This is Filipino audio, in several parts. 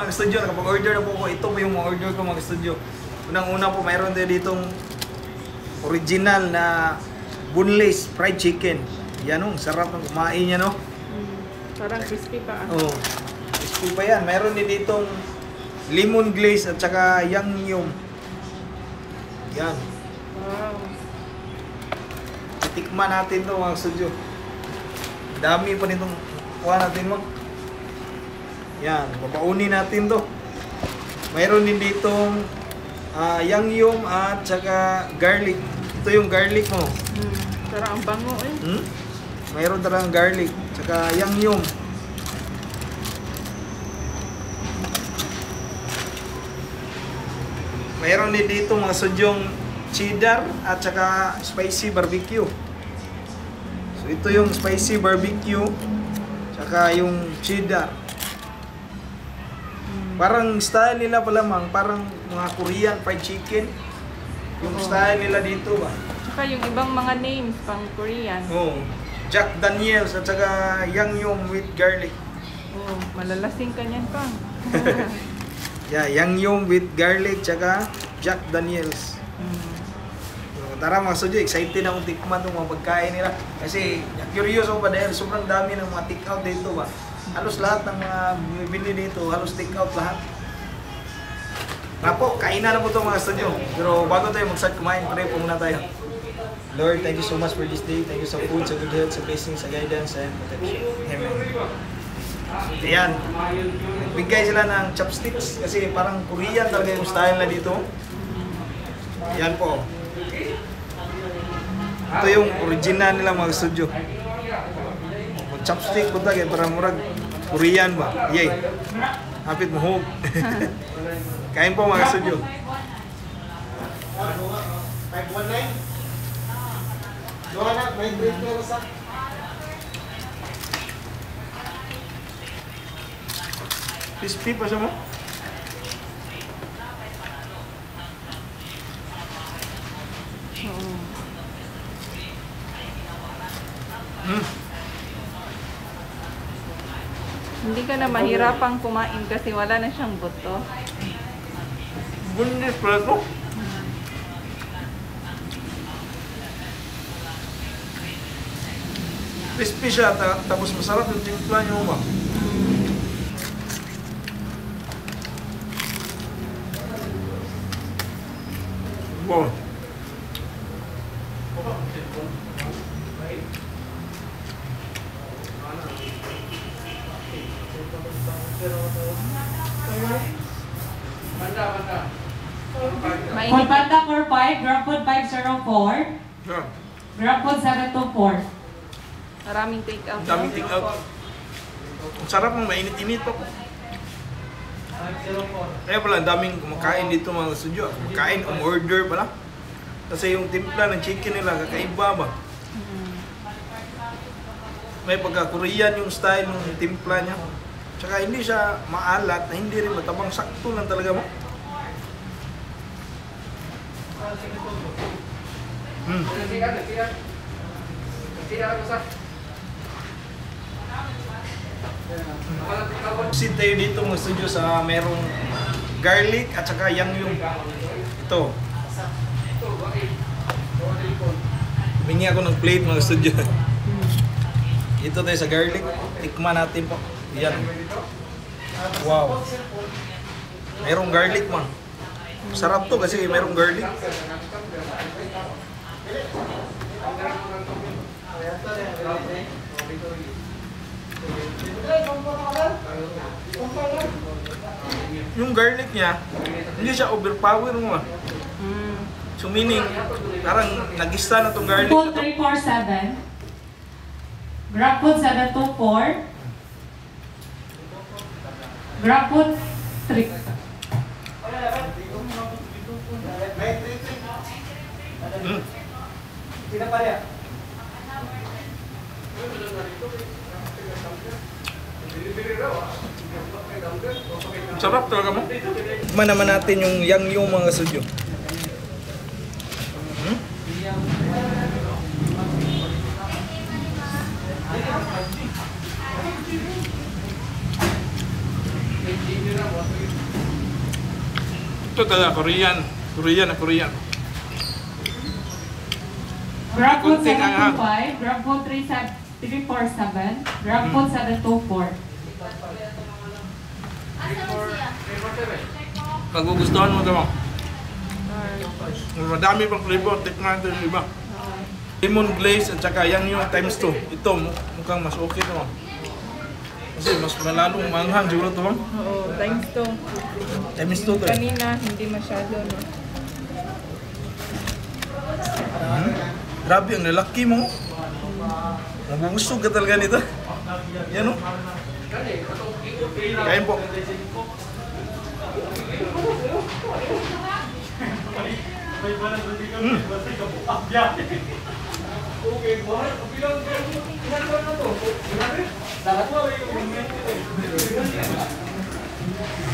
mga studio, nakapag-order na po ko. Ito po yung mga order ko mga studio. Unang-una po, mayroon tayo ditong original na boneless fried chicken. Yan o, sarap ng kumain niya no. Parang crispy pa. Oh, crispy pa yan. Mayroon din ditong lemon glaze at saka yangnyeom. Yan. Wow. Tikman natin to mga studio. Dami pa nitong kuha natin mo. Yan, babaunin natin to. Mayroon din ditong yangnyeom at saka garlic. Ito yung garlic mo. Parang ang bango eh. Mayroon talagang garlic, saka yangnyeom. Mayroon din dito mga sudyong cheddar at saka spicy barbecue. So ito yung spicy barbecue, saka yung cheddar. Parang style nila pala mang, parang mga Korean fried chicken. Yung style nila dito ba? Tsaka yung ibang mga names pang Korean. Oh, Jack Daniels at saka yangnyeom with garlic. Oh, malalasing ka niyan pa. Yeah, yangnyeom with garlic tsaka Jack Daniels. So, tara mga sudyo, excited akong tikman itong mga pagkain nila. Kasi curious ako pa dahil sobrang dami ng mga take-out dito ba. Halos lahat ng mga bibili dito, halos take-out lahat. Napo, kainan na po ito mga sudyo. Pero bago tayo mag-start kumain, pray po muna tayo. Lord, thank you so much for this day. Thank you sa food, sa good health, sa blessings, sa guidance, and protection. Amen. Ayan. Nagbigay sila ng chopsticks kasi parang Korean talaga yung style na dito. Ayan po. Ito yung original nila mga studio. Chopstick po tayo, parang murag Korean ba? Yay. Hapit mo hog. Kain po mga studio. 519? Doon may drink na sa. Crispy pa siya mo? Hindi ka na mahirapang kumain kasi wala na siyang buto. Bundes pala ito. Crispy siya, tapos masarap yung timpla niyo ba? Wow. Food Panda 45, Grab Food 504, Yeah. Grab Food 724. Maraming take-out. Daming take-out. Ang sarap ng mainit-init pa po. Kaya pala, ang daming kumakain dito mga studio. Kumakain, order pala. Kasi yung timpla ng chicken nila, kakaiba ba? May pagka-Korean yung style ng timpla niya. Tsaka hindi siya maalat, na hindi rin matabang, sakto lang talaga mo. Sit tayo dito mga studio sa merong garlic at saka yangnyeom. Ito. Humingi ako ng plate mga studio. Ito tayo sa garlic. Tikman natin po. Yan. Wow. Merong garlic man. Sarap to kasi merong garlic. Yung garlic niya, hindi siya overpower mo. So meaning, parang nag-ista na itong garlic. Food 347, Grab Food 724, Grab Food 3. Sarap talaga mo. Tikman naman natin yung yangnyeom mga studio. Ito talaga, Korean. Korean na Korean. Grab food Kunting anghang. 725, grab food 347, grab food 724. Magugustuhan mo ito mo. Madami pang flavor. Tikman ito yung iba. Lemon glaze at saka yang yung times 2. Ito, mukhang mas okay ito mo. Kasi mas malalong manghang siguro ito mo. Oo, times 2. Times 2 ito eh. Kanina, hindi masyado, no? Grabe, ang lalaki mo. Nabubusog ka talaga nito. Yan o. Kain po.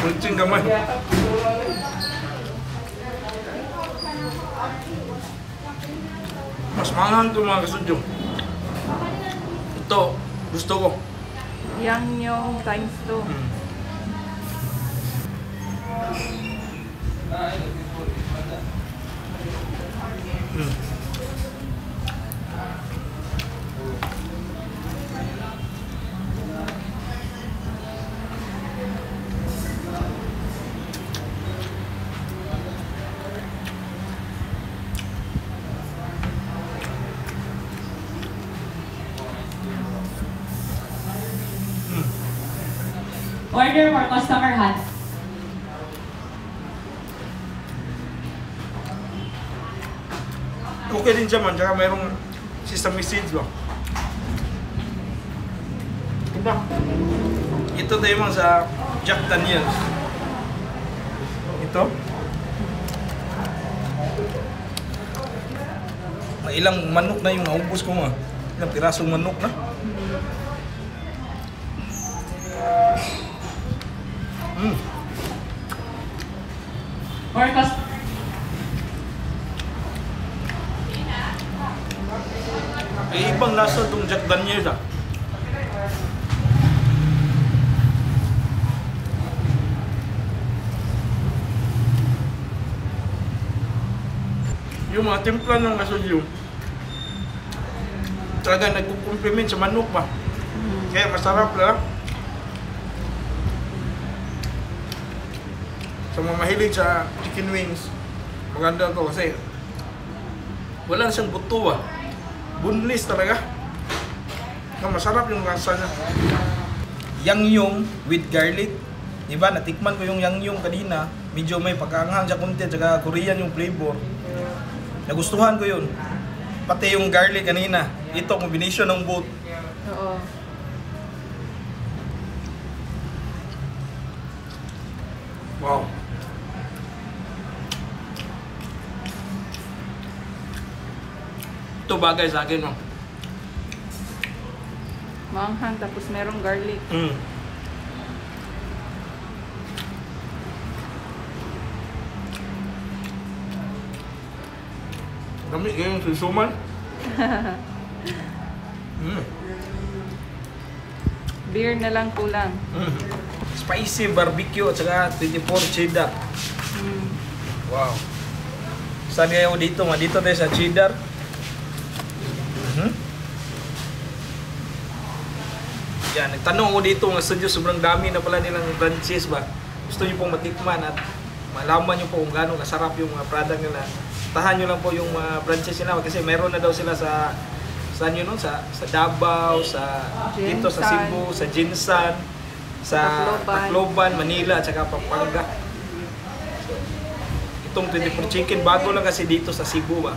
Kuncing gamay. Mas manghang ito mga kasudyo. Ito, gusto ko. Yang yung times 2. Order for customer Hans. Okay din siya man, tsaka mayroong sesame seeds ba? Diba? Ito tayo man sa Jack Daniels. Ito. May ilang manok na yung naubos ko nga. Ilang pirasong manok na. For customer Ay, ibang lasa itong Jack Daniels ah. Yung mga timpla ng kasudyo, talaga nagkukumpliment sa manok ba? Kaya masarap lang. Sa mga mahilig sa chicken wings, maganda to kasi wala na siyang buto ba? Boneless talaga. Masarap yung lasa niya. Yangyong with garlic. Diba, natikman ko yung yangyong kanina. Medyo may pagkaanghang siya konti, tsaka Korean yung flavor. Nagustuhan ko yun. Pati yung garlic kanina. Ito, combination ng both. Oo. Wow. Ito bagay sa akin, no? Maanghang, tapos merong garlic. Dami kayo yung susuman. Beer na lang kulang. Spicy barbecue at saka 24 cheddar. Wow. Saan kayo dito? Dito tayo sa cheddar. Yan, nagtanong ako dito nga studio, sobrang dami na pala nilang franchise ba. Gusto niyo pong matikman at malaman niyo po kung gaano kasarap yung mga product nila. Tahan niyo lang po yung franchise nila kasi meron na daw sila sa saan yun, no? Sa Davao, sa dito sa Cebu, sa Jinsan, sa Tacloban, Manila at saka Pampanga. So, itong 24 chicken bago lang kasi dito sa Cebu ba.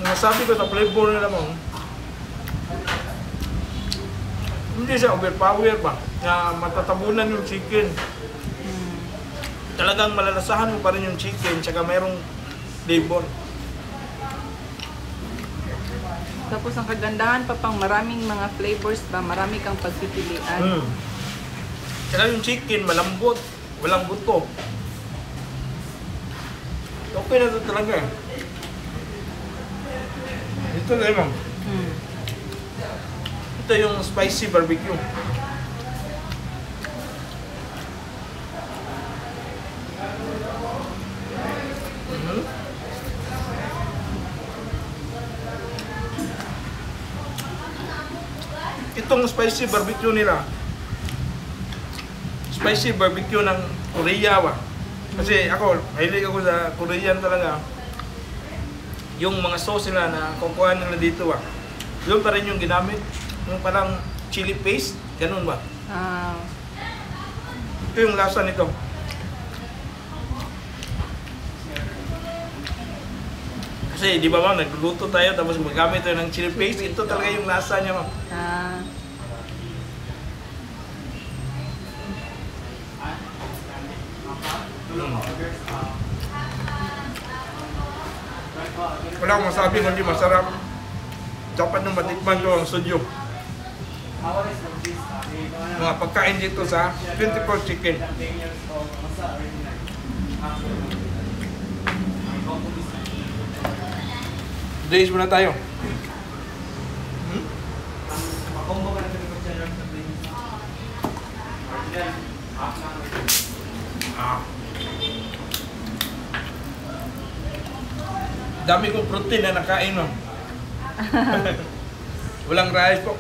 Masabi ko sa flavor nila mo, Hindi siya overpower ba, na matatabunan yung chicken. Talagang malalasahan mo pa rin yung chicken, tsaka mayroong flavor. Tapos ang kagandahan pa pang maraming mga flavors ba, marami kang pagpipilian. Tsaka yung chicken malambot, walang buto. Okay na ito talaga. Ito na yun, ma'am. Ito yung spicy barbecue. Itong spicy barbecue nila, spicy barbecue ng Korea ba? Kasi ako, mahilig ako sa Korean talaga. Yung mga sauce nila na kukuha nila dito ba, yun pa rin yung ginamit. Yung parang chili paste, ganun ba? Ito yung lasa nito. Kasi di ba ma'am, nagluluto tayo tapos magamit tayo ng chili paste. Ito talaga yung lasa niya ma'am. Wala akong masabi kundi masarap. Dapat nung matikman ko ang sudyo. Mga pagkain dito sa 24 Chicken. Days muna tayo. Dami kong protein na nakain mo. Walang rice po.